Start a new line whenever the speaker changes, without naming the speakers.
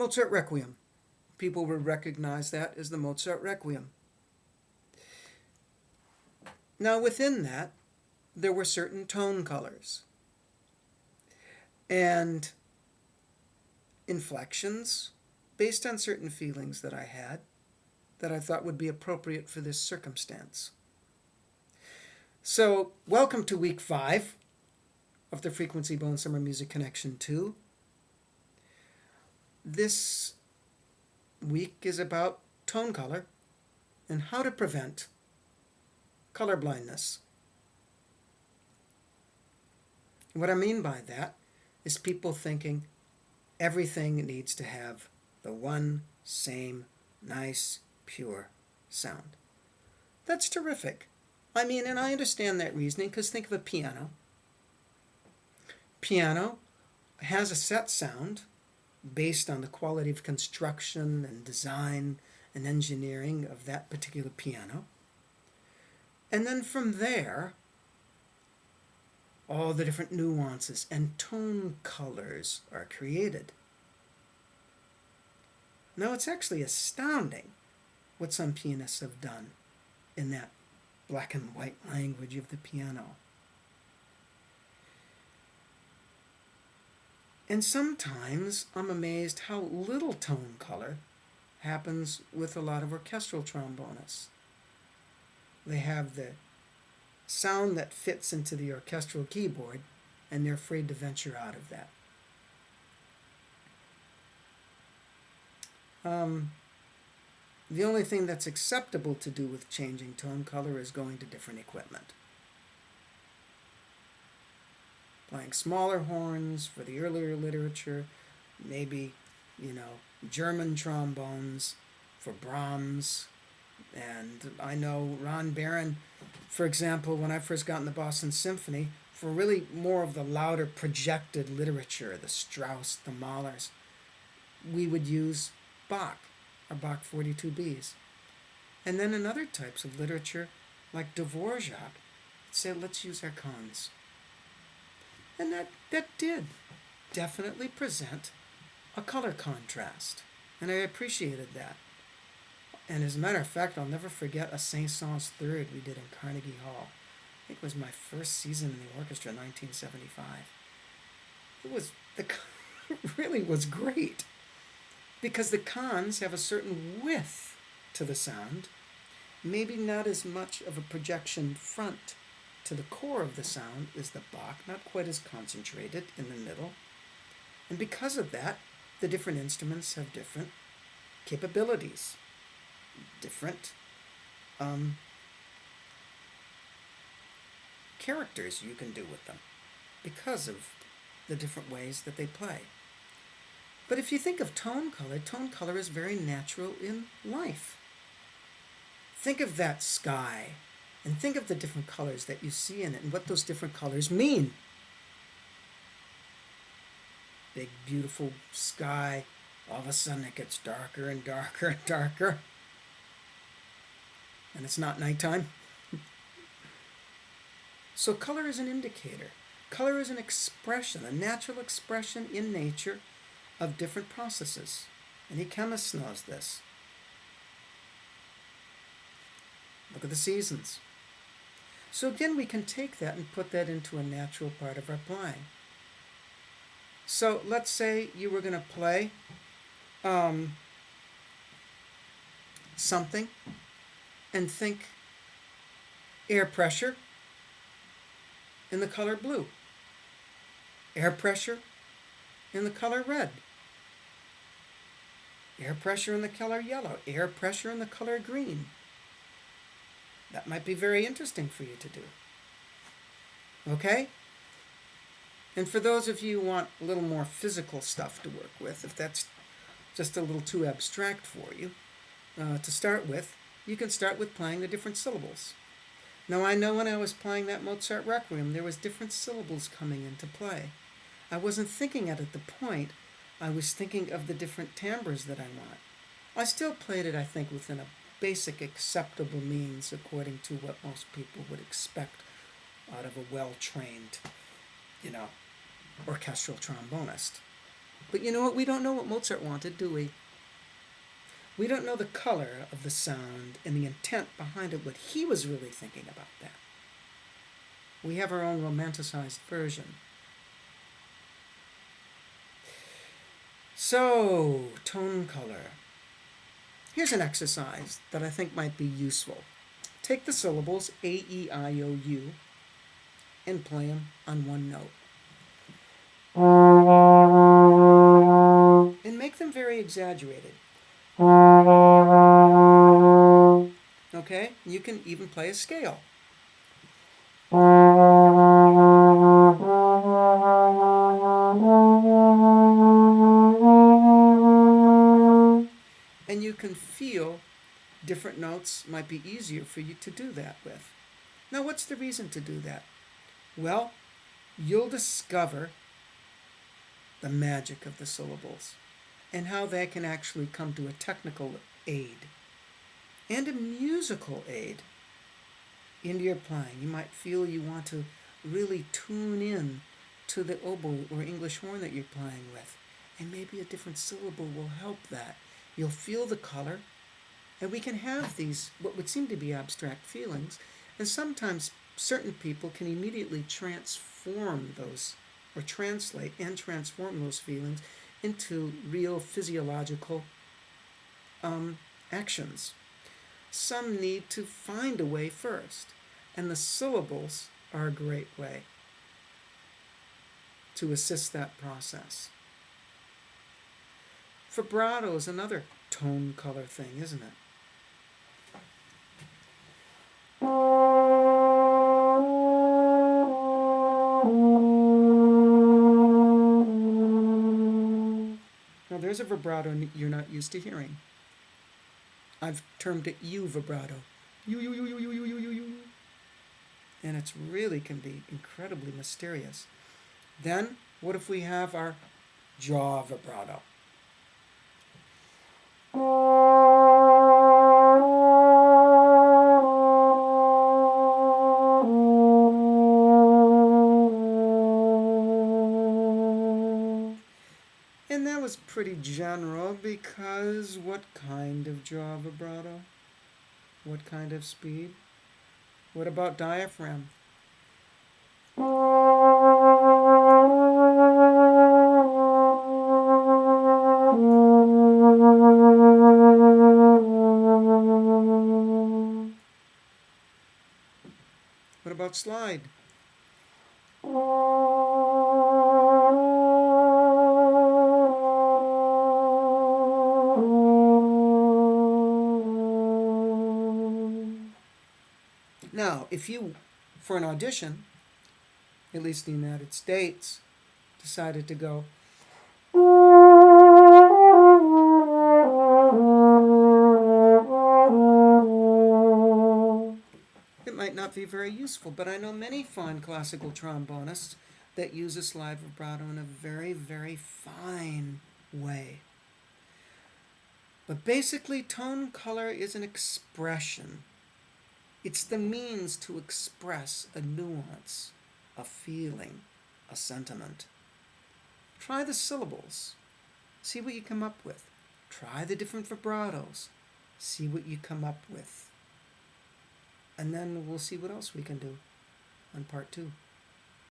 Mozart Requiem. People would recognize that as the Mozart Requiem. Now within that, there were certain tone colors and inflections based on certain feelings that I had that I thought would be appropriate for this circumstance. So, welcome to week 5 of the Frequency Bone Summer Music Connection 2. This week is about tone color and how to prevent color blindness. What I mean by that is people thinking everything needs to have the one same nice, pure sound. That's terrific. I mean, and I understand that reasoning, because think of a piano. Piano has a set sound based on the quality of construction and design and engineering of that particular piano. And then from there, all the different nuances and tone colors are created. Now, it's actually astounding what some pianists have done in that black and white language of the piano. And sometimes I'm amazed how little tone color happens with a lot of orchestral trombonists. They have the sound that fits into the orchestral keyboard, and they're afraid to venture out of that. The only thing that's acceptable to do with changing tone color is going to different equipment. Playing smaller horns for the earlier literature, maybe, German trombones for Brahms. And I know Ron Barron, for example, when I first got in the Boston Symphony, for really more of the louder projected literature, the Strauss, the Mahlers, we would use Bach, or Bach 42Bs. And then in other types of literature, like Dvorak, said, let's use our cons. And that did definitely present a color contrast. And I appreciated that. And as a matter of fact, I'll never forget a Saint-Saens third we did in Carnegie Hall. I think it was my first season in the orchestra in 1975. It really was great. Because the cons have a certain width to the sound, maybe not as much of a projection front to the core of the sound as the Bach, not quite as concentrated in the middle. And because of that, the different instruments have different capabilities, different characters you can do with them because of the different ways that they play. But if you think of tone color is very natural in life. Think of that sky and think of the different colors that you see in it and what those different colors mean. Big, beautiful sky. All of a sudden it gets darker and darker and darker. And it's not nighttime. So color is an indicator. Color is an expression, a natural expression in nature of different processes. Any chemist knows this. Look at the seasons. So again, we can take that and put that into a natural part of our playing. So let's say you were going to play something and think air pressure in the color blue, air pressure in the color red, air pressure in the color yellow, air pressure in the color green. That might be very interesting for you to do. Okay? And for those of you who want a little more physical stuff to work with, if that's just a little too abstract for you, to start with, you can start with playing the different syllables. Now, I know when I was playing that Mozart Requiem, there was different syllables coming into play. I wasn't thinking at the point. I was thinking of the different timbres that I want. I still played it, I think, within a basic acceptable means according to what most people would expect out of a well-trained, orchestral trombonist. But you know what? We don't know what Mozart wanted, do we? We don't know the color of the sound and the intent behind it, what he was really thinking about that. We have our own romanticized version. So, tone color. Here's an exercise that I think might be useful. Take the syllables A, E, I, O, U and play them on one note. And make them very exaggerated. Okay? You can even play a scale. And you can feel different notes might be easier for you to do that with. Now, what's the reason to do that? Well, you'll discover the magic of the syllables and how they can actually come to a technical aid and a musical aid into your playing. You might feel you want to really tune in to the oboe or English horn that you're playing with, and maybe a different syllable will help that. You'll feel the color, and we can have these, what would seem to be abstract feelings, and sometimes certain people can immediately transform those, or translate and transform those feelings into real physiological actions. Some need to find a way first, and the syllables are a great way to assist that process. Vibrato is another tone color thing, isn't it? Now there's a vibrato you're not used to hearing. I've termed it U vibrato. You. And it really can be incredibly mysterious. Then, what if we have our jaw vibrato? And that was pretty general because what kind of jaw vibrato? What kind of speed? What about diaphragm? What about slide? Now, if you, for an audition, at least in the United States, decided to go it might not be very useful, but I know many fine classical trombonists that use a slide vibrato in a very, very fine way. But basically, tone color is an expression. It's the means to express a nuance, a feeling, a sentiment. Try the syllables. See what you come up with. Try the different vibratos. See what you come up with. And then we'll see what else we can do on part 2.